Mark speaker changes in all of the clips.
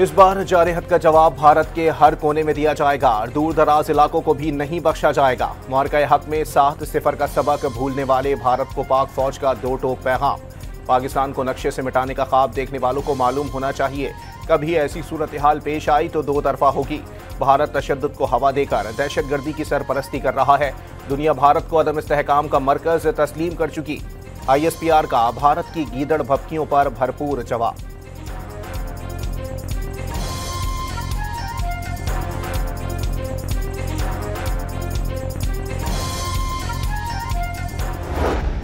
Speaker 1: इस बार जारहत का जवाब भारत के हर कोने में दिया जाएगा और दूर दराज इलाकों को भी नहीं बख्शा जाएगा। मुआरका हक में 7-0 का सबक भूलने वाले भारत को पाक फौज का दो टोक पैगाम। पाकिस्तान को नक्शे से मिटाने का ख्वाब देखने वालों को मालूम होना चाहिए, कभी ऐसी सूरत हाल पेश आई तो दो तरफा होगी। भारत तशद्दुद को हवा देकर दहशतगर्दी की सरपरस्ती कर रहा है। दुनिया भारत को अदम इस्तेहकाम का मरकज तस्लीम कर चुकी। ISPR का भारत की गीदड़ भपकियों पर भरपूर जवाब।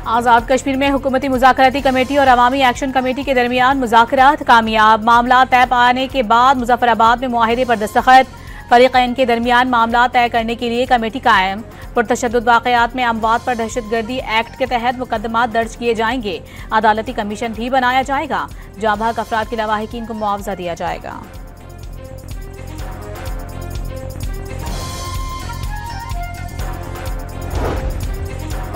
Speaker 2: आज़ाद कश्मीर में हुकूमती मुज़ाकराती कमेटी और अवामी एक्शन कमेटी के दरमियान मुज़ाकरात कामयाब। मामला तय पाने के बाद मुजफ्फराबाद में मुआहिदे पर दस्तखत। फरीक़ैन के दरमियान मामला तय करने के लिए कमेटी कायम। पुरतशद्दुद वाक़यात में अमवात पर दहशतगर्दी एक्ट के तहत मुकदमात दर्ज किए जाएंगे। अदालती कमीशन भी बनाया जाएगा। जाँ बहक अफराद के लवाहिकीन को मुआवजा दिया जाएगा।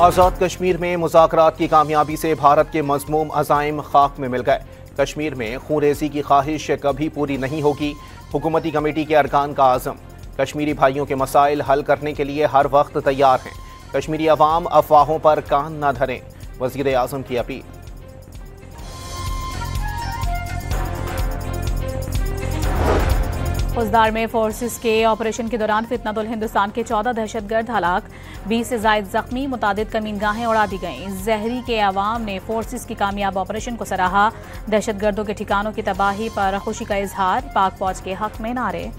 Speaker 1: आज़ाद कश्मीर में मुज़ाकरात की कामयाबी से भारत के मज़मूम अज़ाइम खाक में मिल गए। कश्मीर में खूनरेज़ी की ख्वाहिश कभी पूरी नहीं होगी। हुकूमती कमेटी के अरकान का आज़म कश्मीरी भाइयों के मसाइल हल करने के लिए हर वक्त तैयार हैं। कश्मीरी अवाम अफवाहों पर कान न धरें, वज़ीर आज़म की अपील।
Speaker 2: खुजदार में फोर्सेस के ऑपरेशन के दौरान फितनतुल हिंदुस्तान के 14 दहशतगर्द हलाक, 20 से जायद जख्मी, मुतादिद कमीनगाहें उड़ा दी गईं। जहरी के अवाम ने फोर्सेस की कामयाब ऑपरेशन को सराहा। दहशतगर्दों के ठिकानों की तबाही पर खुशी का इजहार। पाक फौज के हक में नारे।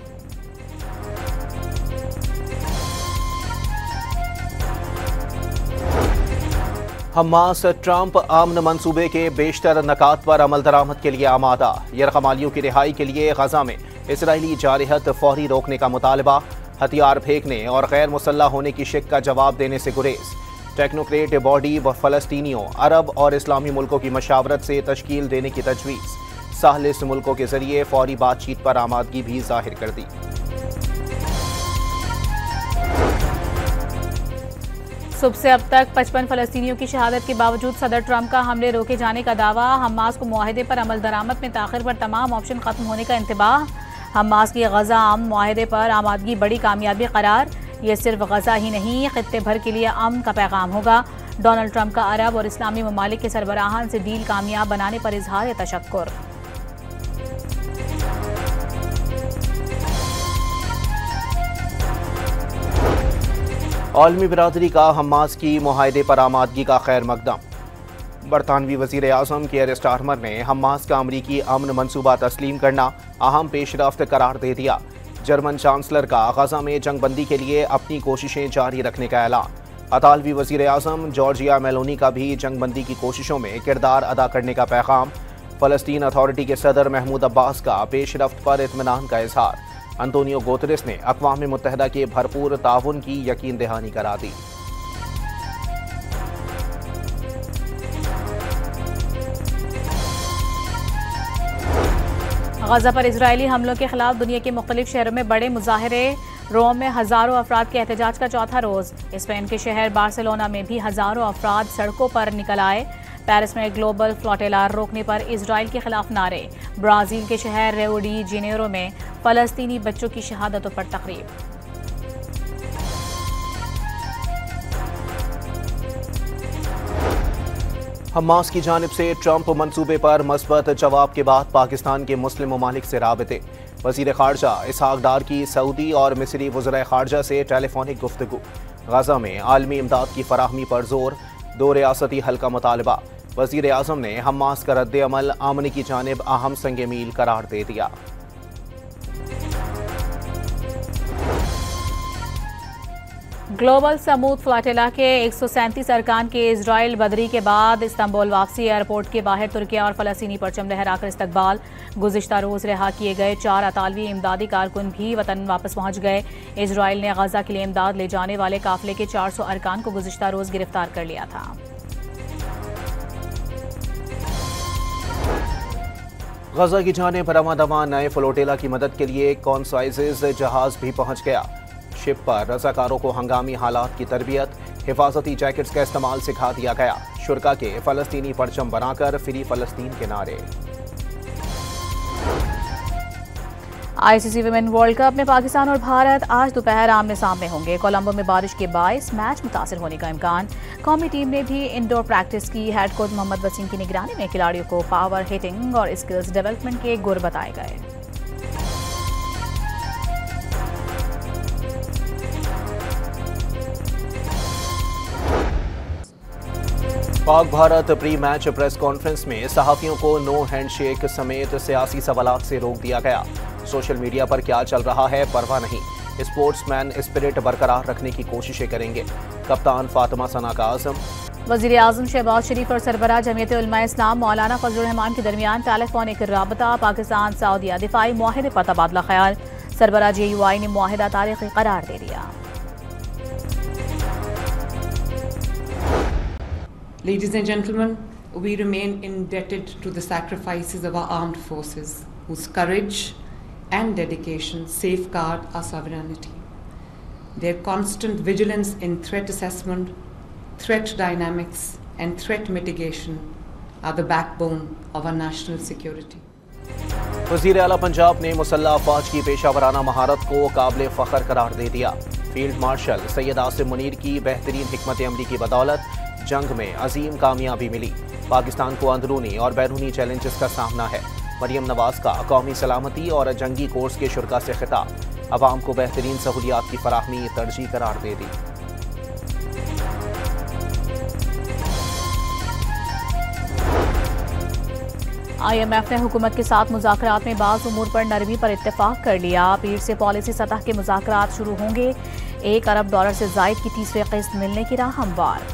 Speaker 1: हमास ट्रंप अमन मंसूबे के बेशतर नकात पर अमल दरामद के लिए आमादा। यरगमालियों की रिहाई के लिए गजा में इसराइली जारहत फौरी रोकने का मुतालबा। हथियार फेंकने और गैर मुसल्लह होने की शिक का जवाब देने से गुरेज। टेक्नोक्रेट बॉडी व फ़लस्तीनियों, अरब और इस्लामी मुल्कों की मशावरत से तश्कील देने की तजवीज़। साहलिस मुल्कों के जरिए फौरी बातचीत पर आमादगी भी जाहिर कर दी।
Speaker 2: सुबह से अब तक 55 फ़लस्तीनियों की शहादत के बावजूद सदर ट्रंप का हमले रोके जाने का दावा। हमास को मुआहिदे पर अमल दरामद में ताखिर पर तमाम ऑप्शन खत्म होने का इंतबाह। हमास की गजा अमन मुआहिदे पर आमादगी बड़ी कामयाबी करार। ये सिर्फ गजा ही नहीं, खित्ते भर के लिए अमन का पैगाम होगा। डोनाल्ड ट्रंप का अरब और इस्लामी ममालिक के सरबराहान से डील कामयाब बनाने पर इजहार तशक्कुर।
Speaker 1: आलमी बिरादरी का हमास की मुआहिदे पर आमादगी का खैर मकदम। बरतानवी वज़ीर आज़म केयर स्टारमर ने हमास का अमरीकी अमन मनसूबा तस्लीम करना अहम पेशरफ्त करार दे दिया। जर्मन चांसलर का गजा में जंगबंदी के लिए अपनी कोशिशें जारी रखने का ऐलान। अतालवी वज़ीर आज़म जॉर्जिया मेलोनी का भी जंगबंदी की कोशिशों में किरदार अदा करने का पैगाम। फ़लस्तीन अथॉरिटी के सदर महमूद अब्बास का पेशरफ्त पर इत्मीनान का इजहार। अंतोनियो गुतेरेस ने अक़वाम मुत्तहिदा के भरपूर ताउन की यकीन दहानी करा दी।
Speaker 2: गजा पर इजरायली हमलों के खिलाफ दुनिया के मुख्तलिफ शहरों में बड़े मुजाहरे। रोम में हजारों अफराद के एहतजाज का चौथा रोज। स्पेन के शहर बार्सिलोना में भी हजारों अफराद सड़कों पर निकल आए। पेरिस में ग्लोबल फ्लोटेला रोकने पर इजराइल के खिलाफ नारे। ब्राजील के शहर रियो डी जेनेरो में फलस्तीनी बच्चों की शहादतों पर तकरीब।
Speaker 1: हमास की जानिब से ट्रंप मंसूबे पर मस्बत जवाब के बाद पाकिस्तान के मुस्लिम ममालिक से राबते। वज़ीर ख़ारजा इसहाक डार की सऊदी और मिस्री वज़राए ख़ारजा से टेलीफोनिक गुफ्तगू। गजा में आलमी इमदाद की फराहमी पर जोर। 2 रियासती हल का मुतालबा। वज़ीर आज़म ने हमास का रद्द अमल आमनी की जानिब अहम संग मील करार दे दिया।
Speaker 2: ग्लोबल समूद फ्लोटेला के 137 अरकान के इजराइल बदरी के बाद इस्तांबुल वापसी। एयरपोर्ट के बाहर तुर्किया और फ़लस्तीनी परचम लहराकर इस्तकबाल। गुज़िश्ता रोज़ रिहा किए गए 4 अतालवी इमदादी कारकुन भी वतन वापस पहुंच गए। इजराइल ने गजा के लिए इमदाद ले जाने वाले काफिले के 400 अरकान को गुज़िश्ता रोज़ गिरफ्तार कर लिया था।
Speaker 1: गजा की जानिब रवां दवां नए फ्लोटेला की मदद के लिए कॉन्साइजेज जहाज भी पहुंच गया। शिप पर रजाकारों को हंगामी हालात की तरबियत। हिफाजती जैकेट्स का इस्तेमाल सिखा दिया गया। शुरा के फ़लस्तीनी परचम बनाकर फ्री फ़लस्तीन के नारे।
Speaker 2: ICC विमेन वर्ल्ड कप में पाकिस्तान और भारत आज दोपहर आमने सामने होंगे। कोलंबो में बारिश के बायस मैच मुतासिर होने का इम्कान। कौमी टीम ने भी इंडोर प्रैक्टिस की। हेड कोच मोहम्मद वसीम की निगरानी में खिलाड़ियों को पावर हिटिंग और स्किल्स डेवलपमेंट के गुर बताए गए।
Speaker 1: Pak Bharat pre match press conference में सहाफियों को नो हैंडशेक समेत सियासी सवालात से रोक दिया गया। सोशल मीडिया पर क्या चल रहा है परवाह नहीं, स्पोर्ट्समैन स्पिरिट बरकरार रखने की कोशिशें करेंगे। कप्तान फातिमा सना का आज़म।
Speaker 2: वज़ीर आज़म शहबाज शरीफ और सरबराह जमीयत उलमा इस्लाम मौलाना फजलुर रहमान के दरमियान टेलीफोनिक राबता। पाकिस्तान सऊदीया दिफाई मुआहिदे पर तबादला ख्याल। सरबराह JUI ने मुआहिदा तारीखी करार दे दिया।
Speaker 3: Ladies and gentlemen, we remain indebted to the sacrifices of our armed forces, whose courage and dedication safeguard our sovereignty. Their constant vigilance in threat assessment, threat dynamics, and threat mitigation are the backbone of our national security.
Speaker 1: वज़ीर आला पंजाब ने मुसल्लह अफवाज की पेशावराना महारत को काबिल फ़ख्र करार दे दिया। Field marshal Syed Asim Munir की बेहतरीन हिकमत अमली की बदौलत जंग में अजीम कामयाबी मिली। पाकिस्तान को अंदरूनी और बैरूनी चैलेंजेस का सामना है। मरियम नवाज का कौमी सलामती और जंगी कोर्स के शुरा से खिताब। अवाम को बेहतरीन सहूलियात की फराहमी तरजीह करार दे दी।
Speaker 2: IMF ने हुकूमत के साथ मुज़ाकरात में बाज़ उमूर पर नरमी पर इत्तेफाक कर लिया। पीर से पॉलिसी सतह के मुज़ाकरात शुरू होंगे। $1 अरब से जायद की तीसरी किस्त मिलने की राह हमवार।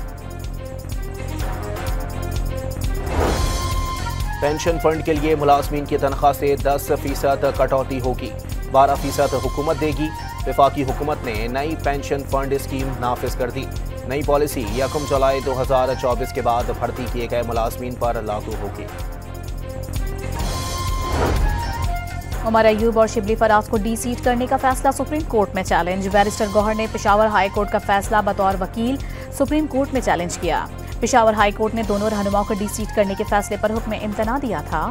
Speaker 1: पेंशन फंड के लिए मुलाजमीन की तनख्वाह से 10% कटौती होगी। 12% हुकूमत देगी। वफाकी हुकूमत ने नई पेंशन फंड स्कीम नाफिज कर दी। नई पॉलिसी 1 जुलाई 2024 के बाद भर्ती किए गए मुलाजमीन पर लागू होगी।
Speaker 2: उमर अयूब और शिबली फराज को डी-सीट करने का फैसला सुप्रीम कोर्ट में चैलेंज। बैरिस्टर गौहर ने पेशावर हाई कोर्ट का फैसला बतौर वकील सुप्रीम कोर्ट में चैलेंज किया। पेशावर हाई कोर्ट ने दोनों रहनुमाओं को डी-सीट करने के फैसले पर हुक्म इम्तना दिया था।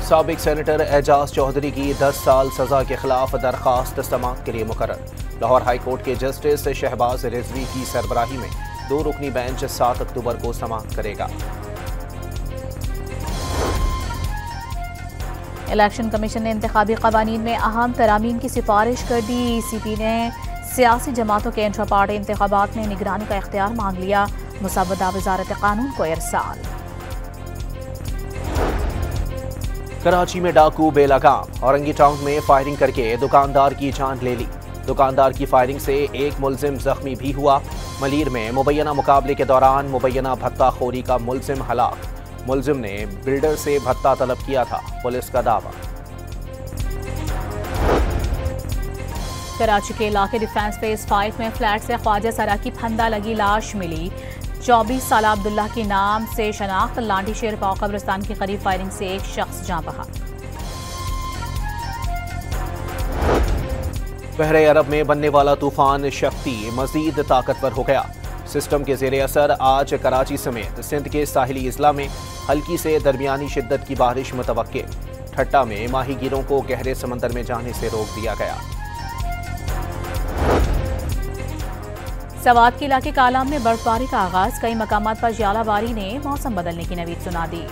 Speaker 1: साबिक सेनेटर एजाज चौधरी की 10 साल सजा के खिलाफ दरखास्त समाअत के लिए मुकर्रर। लाहौर हाई कोर्ट के जस्टिस शहबाज रिजवी की सरबराही में 2 रुकनी बेंच 7 अक्टूबर को समाअत करेगा।
Speaker 2: इलेक्शन कमीशन ने इंतखाबी कवानीन में अहम तरामीम की सिफारिश कर दी। CP ने सियासी जमातों के इंट्रा पार्टी इंतखाबात में निगरानी का इख्तियार मांग लिया। मुसव्वदा वजारत कानून को इरसाल।
Speaker 1: कराची में डाकू बेलगाम। औरंगी टाउन में फायरिंग करके दुकानदार की जान ले ली। दुकानदार की फायरिंग से एक मुलजिम जख्मी भी हुआ। मलीर में मुबैना मुकाबले के दौरान मुबैना भत्ताखोरी का मुलजिम हलाक। मुलजिम ने बिल्डर से भत्ता तलब किया था, पुलिस का दावा।
Speaker 2: कराची के इलाके डिफेंस फेज 5 में फ्लैट से ख्वाजा सरा की फंदा लगी लाश मिली। 24 साल अब्दुल्ला के नाम से शनाख्त। लांडी शेर पाव कब्रिस्तान के करीब फायरिंग से एक शख्स जान बहा।
Speaker 1: बहरे अरब में बनने वाला तूफान शक्ति मजीद ताकतवर हो गया। सिस्टम के ज़ेरे असर आज कराची समेत सिंध के साहिली इजला में हल्की से दरमियानी शिद्दत की बारिश मुतवक्के। ठट्टा में माहीगीरों को गहरे समंदर में जाने से रोक दिया गया।
Speaker 2: सवात के इलाके कालाम में बर्फबारी का आगाज। कई मकामात पर ज्वालाबारी ने मौसम बदलने की नवीद सुना दी।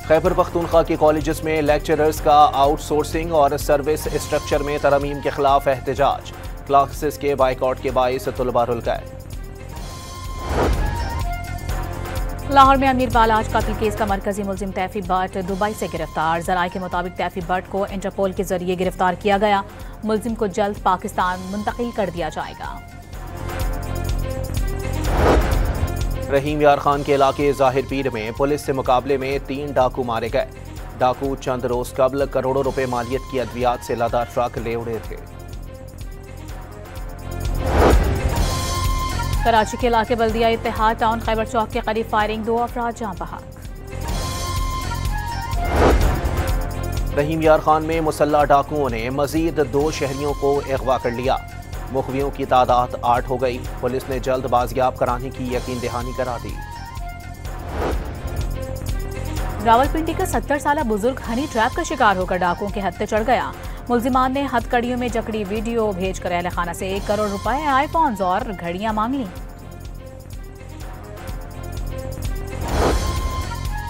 Speaker 1: खैबर पख्तूनख्वा के कॉलेजेस में लेक्चरर्स का आउटसोर्सिंग और सर्विस स्ट्रक्चर में तरमीम के खिलाफ एहतजाज। क्लासेस के बाइकआउट के बाइस तुलबा रुल गए।
Speaker 2: लाहौर में अमीर बालाज कातिल केस का मरकजी मुलजिम तैफी भट्ट दुबई से गिरफ्तार। जराये के मुताबिक तैफी भट्ट को इंटरपोल के जरिए गिरफ्तार किया गया। मुलजिम को जल्द पाकिस्तान मुंतकिल कर दिया जाएगा।
Speaker 1: रहीम यार खान के इलाके जाहिर पीर में पुलिस से मुकाबले में 3 डाकू मारे गए। डाकू चंद रोज कबल करोड़ों रुपए मालियत की अद्वियात से लदा ट्रक ले उड़े थे।
Speaker 2: कराची के इलाके बल्दिया इत्तेहाद टाउन खैबर चौक के करीब फायरिंग, 2 अफराद जान बहक।
Speaker 1: रहीम यार खान में मुसल्लह डाकुओं ने मजीद 2 शहरियों को अगवा कर लिया। मुखबियों की तादाद 8 हो गई। पुलिस ने जल्द बाजियाब कराने की यकीन दहानी करा दी।
Speaker 2: रावलपिंडी का 70 साला बुजुर्ग हनी ट्रैप का शिकार होकर डाकुओं के हत्थे चढ़ गया। मुल्जिमान ने हथकड़ियों में जकड़ी वीडियो भेजकर अहले खाना से 1 करोड़ रुपए, आईफोन्स और घड़ियां मांग ली।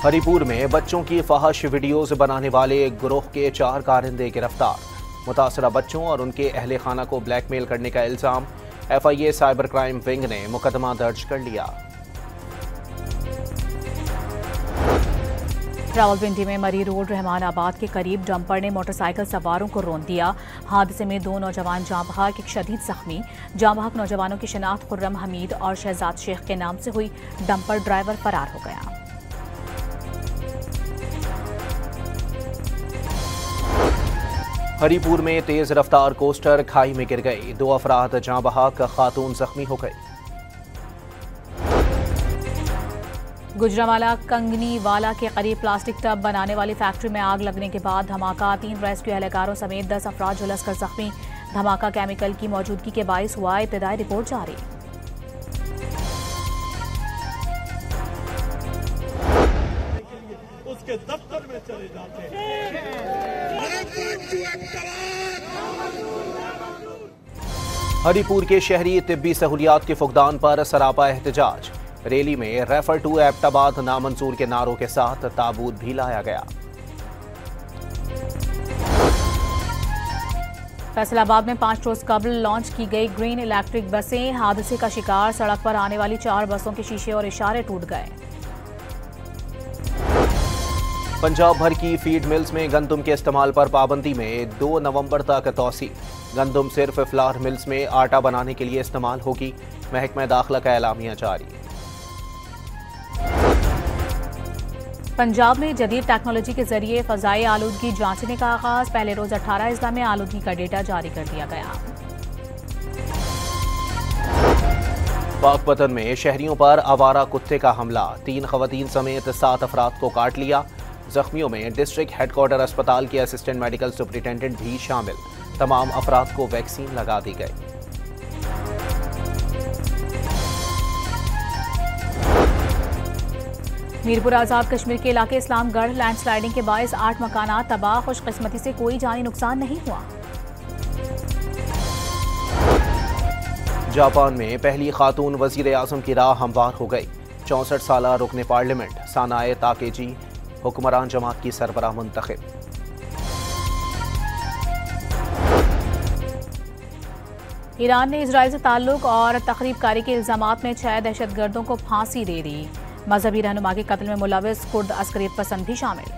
Speaker 1: हरिपुर में बच्चों की फहश वीडियोज बनाने वाले गिरोह के 4 कारिंदे गिरफ्तार। मुतासरा बच्चों और उनके अहले खाना को ब्लैकमेल करने का इल्जाम। FIA साइबर क्राइम विंग ने मुकदमा दर्ज कर लिया।
Speaker 2: रावलपिंडी में मरी रोड रहमानाबाद के करीब डंपर ने मोटरसाइकिल सवारों को रौंद दिया। हादसे में 2 नौजवान जाँ बहक, एक शदीद जख्मी। जाँ बहक नौजवानों की शिनाख्त खुर्रम हमीद और शहजाद शेख के नाम से हुई। डंपर ड्राइवर फरार हो गया।
Speaker 1: हरिपुर में तेज रफ्तार कोस्टर खाई में गिर गई। 2 अफराद जाँ बहक, खातून जख्मी हो गई।
Speaker 2: गुजरावाला कंगनीवाला के करीब प्लास्टिक टब बनाने वाली फैक्ट्री में आग लगने के बाद धमाका। 3 रेस्क्यू एहलकारों समेत 10 अफराद झुलसकर जख्मी। धमाका केमिकल की मौजूदगी के बाइस हुआ। इब्तदाई रिपोर्ट जारी।
Speaker 4: उसके दफ्तर में चले जाते हैं।
Speaker 1: हरिपुर के शहरी तिब्बी सहूलियात के फुकदान पर सरापा एहतजाज। रैली में रेफर टू एबटाबाद नामंजूर के नारों के साथ ताबूत भी लाया गया।
Speaker 2: फैसलाबाद में 5 रोज कबल लॉन्च की गई ग्रीन इलेक्ट्रिक बसें हादसे का शिकार। सड़क पर आने वाली 4 बसों के शीशे और इशारे टूट गए।
Speaker 1: पंजाब भर की फीड मिल्स में गंदुम के इस्तेमाल पर पाबंदी में 2 नवंबर तक तौसी। गंदुम सिर्फ फ्लावर मिल्स में आटा बनाने के लिए इस्तेमाल होगी। महकमा दाखिला का एलामिया जारी।
Speaker 2: पंजाब में जदीद टेक्नोलॉजी के जरिए फजाई आलूदगी जांचने का आगाज। पहले रोज 18 अजला में आलूदगी का डेटा जारी कर दिया गया।
Speaker 1: पाकपतन में शहरियों पर आवारा कुत्ते का हमला। 3 खवातीन समेत 7 अफराद को काट लिया। जख्मियों में डिस्ट्रिक्ट हेडक्वार्टर अस्पताल के असिस्टेंट मेडिकल सुपरिटेंडेंट भी शामिल। तमाम अफराद को वैक्सीन लगा दी गई।
Speaker 2: मीरपुर आजाद कश्मीर के इलाके इस्लामगढ़ लैंडस्लाइडिंग के बायस 8 मकानात तबाह। खुशकिस्मती से कोई जानी नुकसान नहीं हुआ।
Speaker 1: जापान में पहली खातून वजीर आजम की राह हमवार हो गई। 64 साला रुकने पार्लियामेंट सानाए ताकेजी हुक्मरान जमात की सरबराह मुंतखब।
Speaker 2: ईरान ने इजराइल से ताल्लुक और तखरीबकारी के इल्जामात में 6 दहशतगर्दों को फांसी दे दी। मजहबी रहनुमा के कत्ल में मुलविस कुर्द अस्करियत पसंद भी शामिल।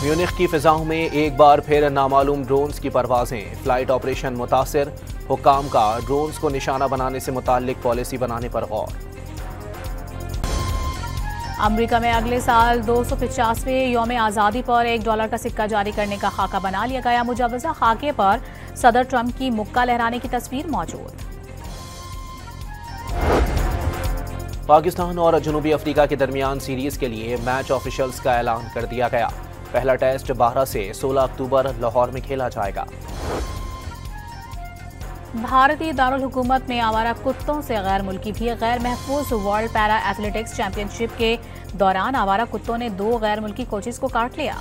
Speaker 1: म्यूनिख की फिजाओं में एक बार फिर नामालूम ड्रोन्स की परवाजें। फ्लाइट ऑपरेशन मुतासिर। हुक्काम का ड्रोन्स को निशाना बनाने से मुताल्लिक पॉलिसी बनाने पर गौर।
Speaker 2: अमेरिका में अगले साल 250वें यौम आज़ादी पर $1 का सिक्का जारी करने का खाका बना लिया गया। मुजवजा खाके पर सदर ट्रंप की मुक्का लहराने की तस्वीर मौजूद।
Speaker 1: पाकिस्तान और जनूबी अफ्रीका के दरमियान सीरीज के लिए मैच ऑफिशियल्स का ऐलान कर दिया गया। पहला टेस्ट 12 से 16 अक्टूबर लाहौर में खेला जाएगा।
Speaker 2: भारतीय दारुल हुकूमत में आवारा कुत्तों से गैर मुल्की भी गैर महफूज। वर्ल्ड पैरा एथलेटिक्स चैंपियनशिप के दौरान आवारा कुत्तों ने 2 गैर मुल्की कोचेस को काट लिया।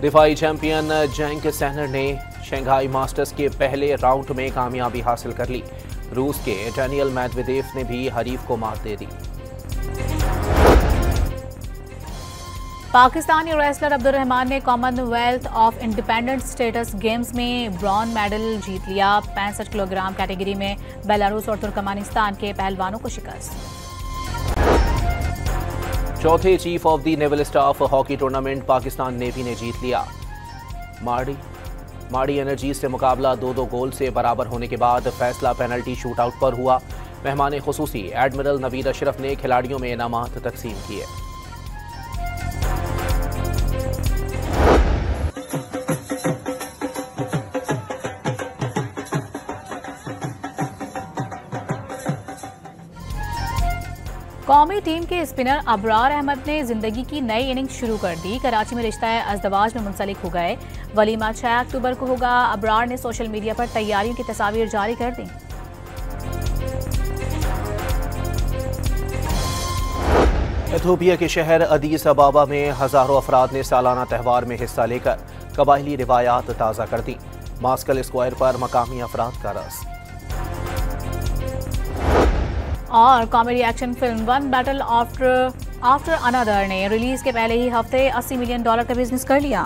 Speaker 1: दिफाई चैंपियन जैंक सैनर ने शंघाई मास्टर्स के पहले राउंड में कामयाबी हासिल कर ली। रूस के डैनियल मेदवेदेव ने भी हरीफ को मात दे दी।
Speaker 2: पाकिस्तानी रेसलर अब्दुल रहमान ने Commonwealth of independent status games में ब्रॉन्ज मेडल जीत लिया। 65 किलोग्राम कैटेगरी में बेलारूस और तुर्कमेनिस्तान के पहलवानों को शिकस्त।
Speaker 1: चौथे chief of the naval staff hockey tournament Pakistan navy ने जीत लिया। माड़ी एनर्जी से मुकाबला 2-2 गोल से बराबर होने के बाद फैसला पेनल्टी शूटआउट पर हुआ। मेहमान खुसूसी एडमिरल नवीद अशरफ ने खिलाड़ियों में इनामात तकसीम किए।
Speaker 2: कौमी टीम के स्पिनर अबरार अहमद ने जिंदगी की नई इनिंग्स शुरू कर दी। कराची में रिश्ता अज़दवाज में मुंसलिक हो गए। वलीमा 6 अक्टूबर को होगा। अबरार ने सोशल मीडिया पर तैयारियों की तस्वीर जारी कर दी।
Speaker 1: इथियोपिया के शहर अदीस अबाबा में हजारों अफराद ने सालाना त्यौहार में हिस्सा लेकर कबायली रिवायात ताज़ा कर दी। मास्कल स्क्वायर पर मकामी अफराद का रस।
Speaker 2: और comedy action film one battle after another ने रिलीज के पहले ही हफ्ते $80 मिलियन का बिजनेस कर लिया।